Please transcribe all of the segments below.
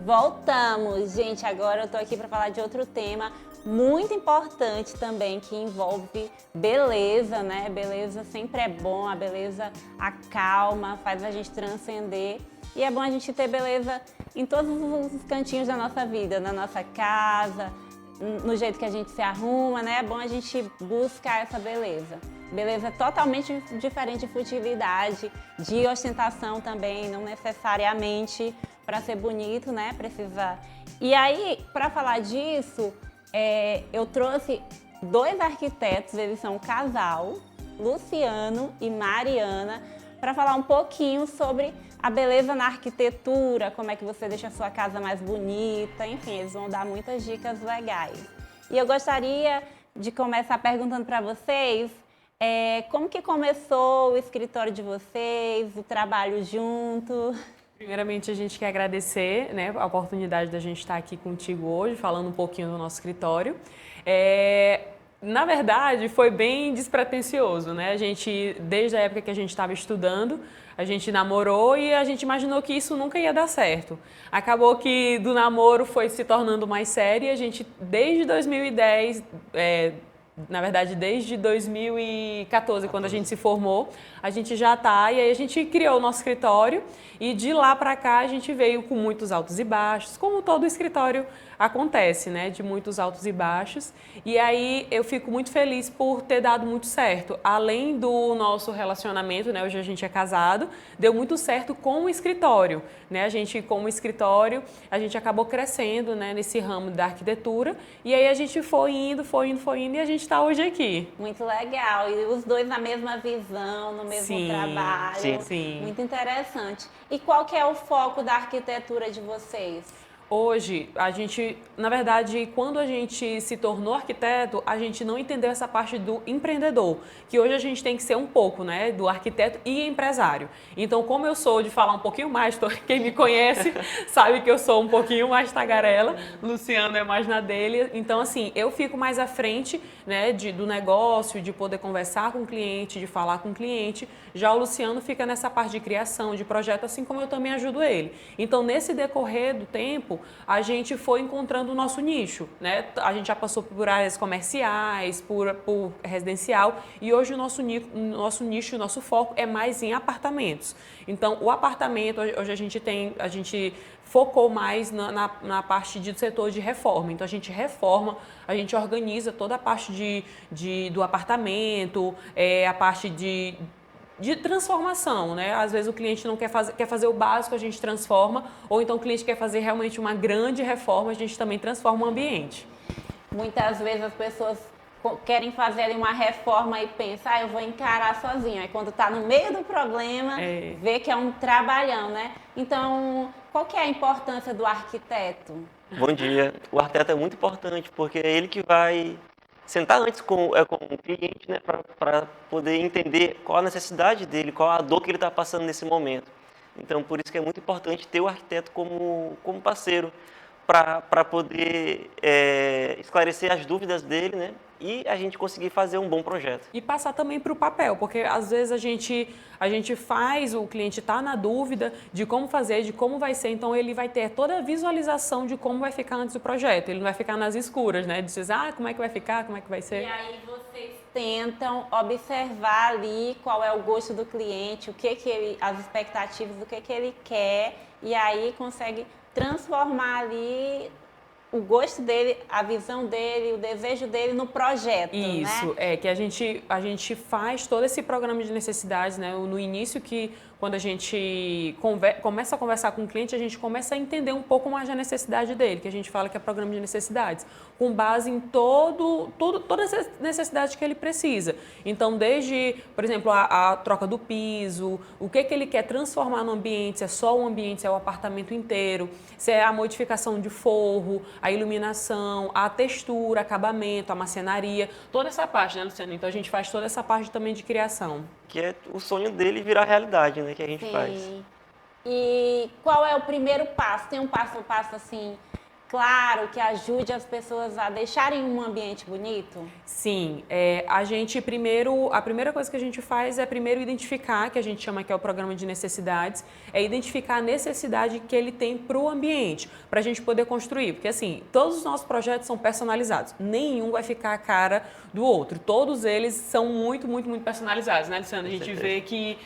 Voltamos, gente. Agora eu tô aqui para falar de outro tema muito importante também, que envolve beleza, né? Beleza sempre é bom, a beleza acalma, faz a gente transcender. E é bom a gente ter beleza em todos os cantinhos da nossa vida, na nossa casa, no jeito que a gente se arruma, né? É bom a gente buscar essa beleza. Beleza totalmente diferente de futilidade, de ostentação também, não necessariamente para ser bonito, né? Precisa. E aí, para falar disso, eu trouxe dois arquitetos, eles são um casal, Luciano e Mariana, para falar um pouquinho sobre a beleza na arquitetura, como é que você deixa a sua casa mais bonita, enfim, eles vão dar muitas dicas legais. E eu gostaria de começar perguntando para vocês como que começou o escritório de vocês, o trabalho junto? Primeiramente, a gente quer agradecer, né, a oportunidade da gente estar aqui contigo hoje, falando um pouquinho do nosso escritório. Na verdade, foi bem despretensioso, né? A gente, desde a época que a gente estava estudando, a gente namorou e a gente imaginou que isso nunca ia dar certo. Acabou que do namoro foi se tornando mais sério e a gente, desde 2010, na verdade, desde 2014, quando a gente se formou, a gente já está, e aí a gente criou o nosso escritório e de lá para cá a gente veio com muitos altos e baixos, como todo escritório acontece, né, de muitos altos e baixos. E aí eu fico muito feliz por ter dado muito certo. Além do nosso relacionamento, né, hoje a gente é casado, deu muito certo com o escritório, né? A gente, como escritório, a gente acabou crescendo, né, nesse ramo da arquitetura, e aí a gente foi indo e a gente está hoje aqui. Muito legal. E os dois na mesma visão, no mesmo trabalho. Sim. Muito interessante. E qual que é o foco da arquitetura de vocês? Hoje, a gente, na verdade, quando a gente se tornou arquiteto, a gente não entendeu essa parte do empreendedor, que hoje a gente tem que ser um pouco, né, do arquiteto e empresário. Então, como eu sou de falar um pouquinho mais, quem me conhece sabe que eu sou um pouquinho mais tagarela, Luciano é mais na dele. Então, assim, eu fico mais à frente, né, do negócio, de poder conversar com o cliente, de falar com o cliente. Já o Luciano fica nessa parte de criação, de projeto, assim como eu também ajudo ele. Então, nesse decorrer do tempo, a gente foi encontrando o nosso nicho, né? A gente já passou por áreas comerciais, por residencial, e hoje o nosso nicho, o nosso foco é mais em apartamentos. Então, o apartamento, hoje a gente focou mais na parte do setor de reforma. Então, a gente reforma, a gente organiza toda a parte do apartamento, a parte de transformação, né? Às vezes o cliente não quer fazer o básico, a gente transforma, ou então o cliente quer fazer realmente uma grande reforma, a gente também transforma o ambiente. Muitas vezes as pessoas querem fazer ali uma reforma e pensam, eu vou encarar sozinho. Aí quando está no meio do problema, vê que é um trabalhão, né? Então, qual que é a importância do arquiteto? Bom dia. O arquiteto é muito importante porque é ele que vai sentar antes com o cliente, né, para poder entender qual a necessidade dele, qual a dor que ele está passando nesse momento. Então, por isso que é muito importante ter o arquiteto como parceiro para poder esclarecer as dúvidas dele, né, e a gente conseguir fazer um bom projeto. E passar também para o papel, porque às vezes a gente faz, o cliente está na dúvida de como fazer, de como vai ser, então ele vai ter toda a visualização de como vai ficar antes do projeto, ele não vai ficar nas escuras, né, de dizer, como é que vai ficar, como é que vai ser. E aí vocês tentam observar ali qual é o gosto do cliente, as expectativas, o que ele quer, e aí consegue transformar ali o gosto dele, a visão dele, o desejo dele no projeto, Isso, né? que a gente faz todo esse programa de necessidades, né? No início, quando a gente começa a conversar com o cliente, a gente começa a entender um pouco mais da necessidade dele, que a gente fala que é programa de necessidades, com base em todas as necessidades que ele precisa. Então, desde, por exemplo, a troca do piso, o que ele quer transformar no ambiente, se é só o ambiente, se é o apartamento inteiro, se é a modificação de forro, a iluminação, a textura, acabamento, a marcenaria, toda essa parte, né, Luciano? Então, a gente faz toda essa parte também de criação. Que é o sonho dele virar realidade, né, que a gente faz. E qual é o primeiro passo? Tem um passo a passo assim claro, que ajude as pessoas a deixarem um ambiente bonito? Sim, a primeira coisa que a gente faz é primeiro identificar, que a gente chama que é o programa de necessidades, é identificar a necessidade que ele tem para o ambiente, para a gente poder construir, porque assim, todos os nossos projetos são personalizados, nenhum vai ficar a cara do outro, todos eles são muito, muito, muito personalizados, né, Luciano? A gente vê que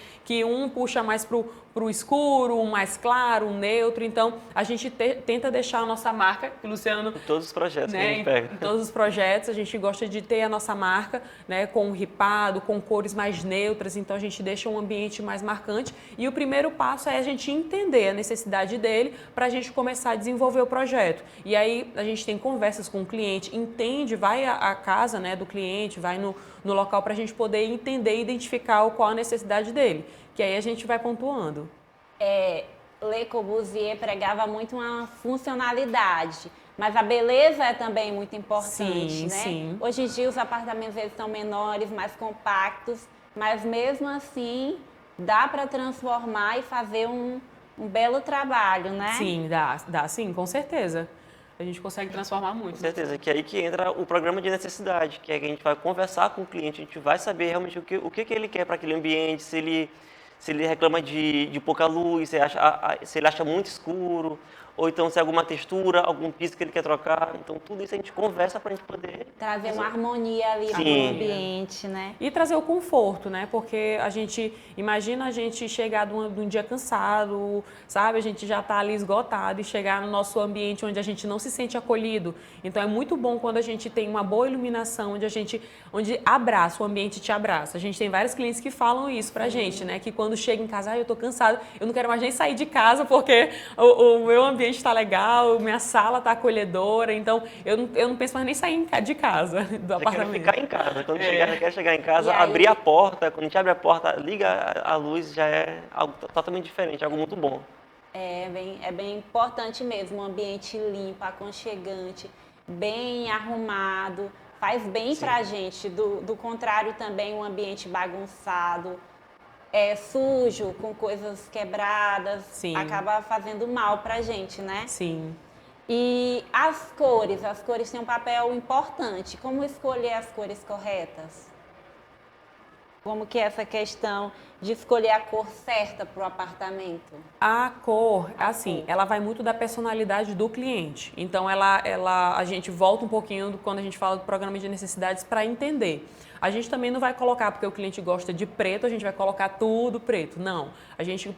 um puxa mais para o escuro, um mais claro, um neutro, então a gente tenta deixar a nossa marca, que o Luciano... Em todos os projetos, né, que a gente pega. Em todos os projetos, a gente gosta de ter a nossa marca, né, com ripado, com cores mais neutras, então a gente deixa um ambiente mais marcante. E o primeiro passo é a gente entender a necessidade dele para a gente começar a desenvolver o projeto. E aí a gente tem conversas com o cliente, entende, vai à casa, né, do cliente, vai no local para a gente poder entender e identificar qual a necessidade dele, que aí a gente vai pontuando. Le Corbusier pregava muito uma funcionalidade, mas a beleza é também muito importante, sim, né? Sim. Hoje em dia os apartamentos eles são menores, mais compactos, mas mesmo assim dá para transformar e fazer um belo trabalho, né? Sim, dá sim, com certeza. A gente consegue transformar muito. Com certeza, que é aí que entra o programa de necessidade, que é que a gente vai conversar com o cliente, a gente vai saber realmente o que ele quer para aquele ambiente, se ele reclama de pouca luz, se ele acha muito escuro, ou então se é alguma textura, algum piso que ele quer trocar. Então, tudo isso a gente conversa para a gente poder... Trazer uma harmonia ali no ambiente, né? E trazer o conforto, né? Porque imagina a gente chegar de um dia cansado, sabe? A gente já está ali esgotado e chegar no nosso ambiente onde a gente não se sente acolhido. Então, é muito bom quando a gente tem uma boa iluminação, onde abraça, o ambiente te abraça. A gente tem vários clientes que falam isso pra gente, né? Que quando chega em casa, eu tô cansado, eu não quero mais nem sair de casa porque o meu ambiente está legal, minha sala está acolhedora, então eu não penso mais nem sair de casa, do apartamento. Quero ficar em casa. Quando quer chegar em casa, abrir a porta, quando a gente abre a porta, liga a luz, já é algo totalmente diferente, algo muito bom. É bem importante mesmo, um ambiente limpo, aconchegante, bem arrumado, faz bem pra gente. Do contrário também, um ambiente bagunçado, sujo, com coisas quebradas, Sim. acaba fazendo mal pra gente, né? Sim. E as cores têm um papel importante. Como escolher as cores corretas? Como que é essa questão de escolher a cor certa para o apartamento? A cor, assim, ela vai muito da personalidade do cliente. Então, a gente volta um pouquinho quando a gente fala do programa de necessidades para entender. A gente também não vai colocar, porque o cliente gosta de preto, a gente vai colocar tudo preto. Não. A gente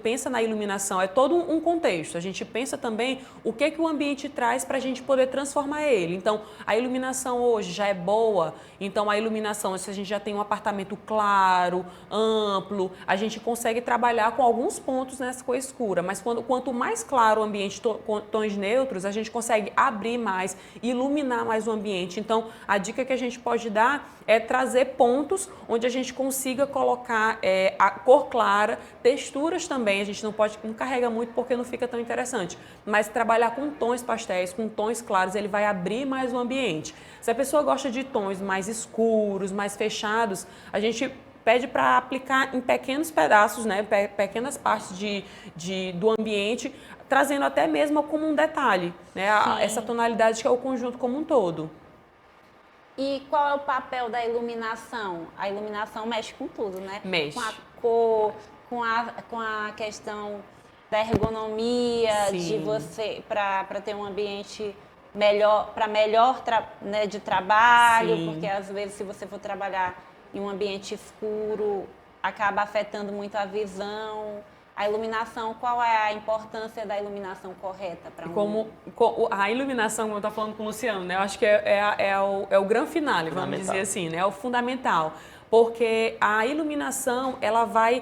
pensa na iluminação, é todo um contexto. A gente pensa também o que o ambiente traz para a gente poder transformar ele. Então, a iluminação hoje já é boa. Então, a iluminação, se a gente já tem um apartamento claro, amplo, a gente consegue trabalhar com alguns pontos nessa cor escura. Mas quanto mais claro o ambiente, com tons neutros, a gente consegue abrir mais, iluminar mais o ambiente. Então, a dica que a gente pode dar é trazer pontos onde a gente consiga colocar a cor clara, texturas também, a gente não carrega muito porque não fica tão interessante, mas trabalhar com tons pastéis, com tons claros, ele vai abrir mais o ambiente. Se a pessoa gosta de tons mais escuros, mais fechados, a gente pede para aplicar em pequenos pedaços, né, pequenas partes do ambiente, trazendo até mesmo como um detalhe, né, essa tonalidade que é o conjunto como um todo. E qual é o papel da iluminação? A iluminação mexe com tudo, né? Mexe. Com a cor, com a questão da ergonomia, Sim. de você, para ter um ambiente melhor, né, de trabalho, Sim. porque às vezes se você for trabalhar em um ambiente escuro, acaba afetando muito a visão. A iluminação, qual é a importância da iluminação correta para a iluminação, como eu estou falando com o Luciano, né? Eu acho que é o grande finale, vamos dizer assim, né? É o fundamental. Porque a iluminação, ela vai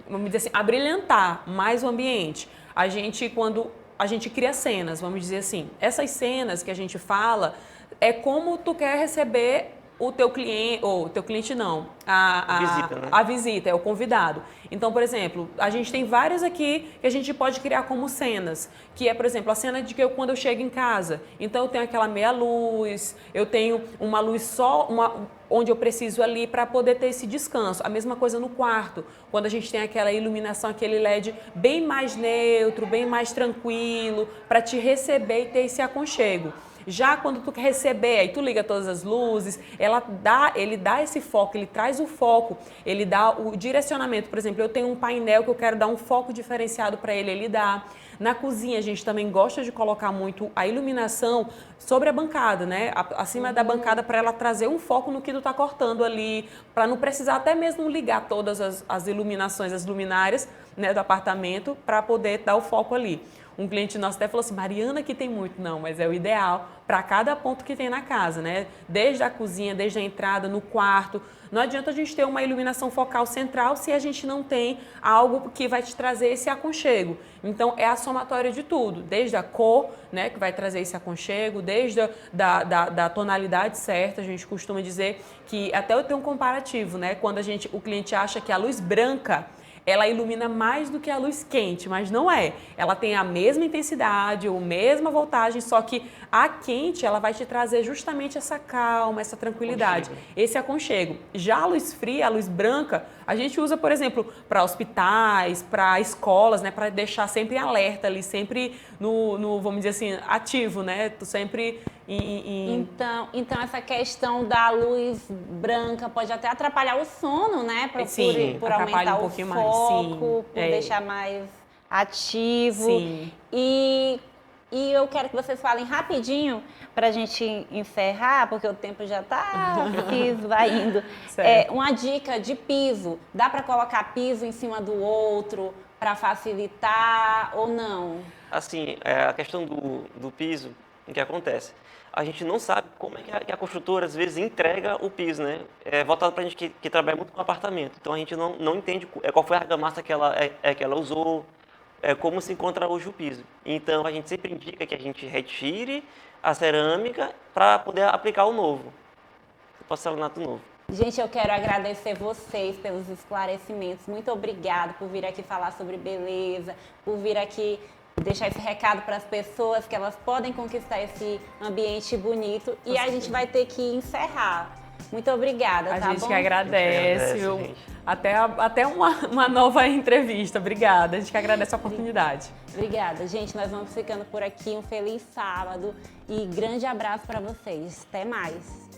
vamos dizer assim, abrilhantar mais o ambiente. Quando a gente cria cenas, vamos dizer assim, essas cenas que a gente fala, é como tu quer receber o teu cliente, ou teu cliente não, Visita, né? a visita, é o convidado. Então, por exemplo, a gente tem várias aqui que a gente pode criar como cenas, que é, por exemplo, a cena de que quando eu chego em casa, então eu tenho aquela meia luz, eu tenho uma luz só, onde eu preciso ali para poder ter esse descanso. A mesma coisa no quarto, quando a gente tem aquela iluminação, aquele LED bem mais neutro, bem mais tranquilo, para te receber e ter esse aconchego. Já quando tu quer receber, aí tu liga todas as luzes, ele dá esse foco, ele traz o foco, ele dá o direcionamento. Por exemplo, eu tenho um painel que eu quero dar um foco diferenciado para ele, ele dá. Na cozinha, a gente também gosta de colocar muito a iluminação sobre a bancada, né? Acima da bancada, para ela trazer um foco no que tu tá cortando ali, para não precisar até mesmo ligar todas as iluminações, as luminárias, né, do apartamento, para poder dar o foco ali. Um cliente nosso até falou assim, Mariana, que tem muito. Não, mas é o ideal para cada ponto que tem na casa, né? Desde a cozinha, desde a entrada, no quarto. Não adianta a gente ter uma iluminação focal central se a gente não tem algo que vai te trazer esse aconchego. Então, é a somatória de tudo. Desde a cor, né, que vai trazer esse aconchego, desde da tonalidade certa. A gente costuma dizer que, até eu tenho um comparativo, né? Quando o cliente acha que a luz branca ela ilumina mais do que a luz quente, mas não é. Ela tem a mesma intensidade, a mesma voltagem, só que a quente ela vai te trazer justamente essa calma, essa tranquilidade, esse aconchego. Já a luz fria, a luz branca, a gente usa, por exemplo, para hospitais, para escolas, né, para deixar sempre alerta ali, sempre no, vamos dizer assim, ativo, né? Tu sempre Então essa questão da luz branca pode até atrapalhar o sono, né? Sim, por aumentar um o pouquinho foco, mais, sim. por deixar mais ativo. Sim. E eu quero que vocês falem rapidinho para a gente encerrar, porque o tempo já está se esvaindo. Uma dica de piso. Dá para colocar piso em cima do outro para facilitar ou não? Assim, a questão do piso, o que acontece? A gente não sabe como é que a construtora, às vezes, entrega o piso, né? É voltado para a gente que trabalha muito com apartamento. Então, a gente não entende qual foi a argamassa que ela usou, como se encontra hoje o piso. Então, a gente sempre indica que a gente retire a cerâmica para poder aplicar o novo, o porcelanato novo. Gente, eu quero agradecer vocês pelos esclarecimentos. Muito obrigada por vir aqui falar sobre beleza, por vir aqui deixar esse recado para as pessoas que elas podem conquistar esse ambiente bonito. E a gente vai ter que encerrar. Muito obrigada, tá bom? A gente que agradece, gente. Até uma nova entrevista. Obrigada, a gente que agradece a oportunidade. Obrigada, gente. Nós vamos ficando por aqui. Um feliz sábado e grande abraço para vocês. Até mais.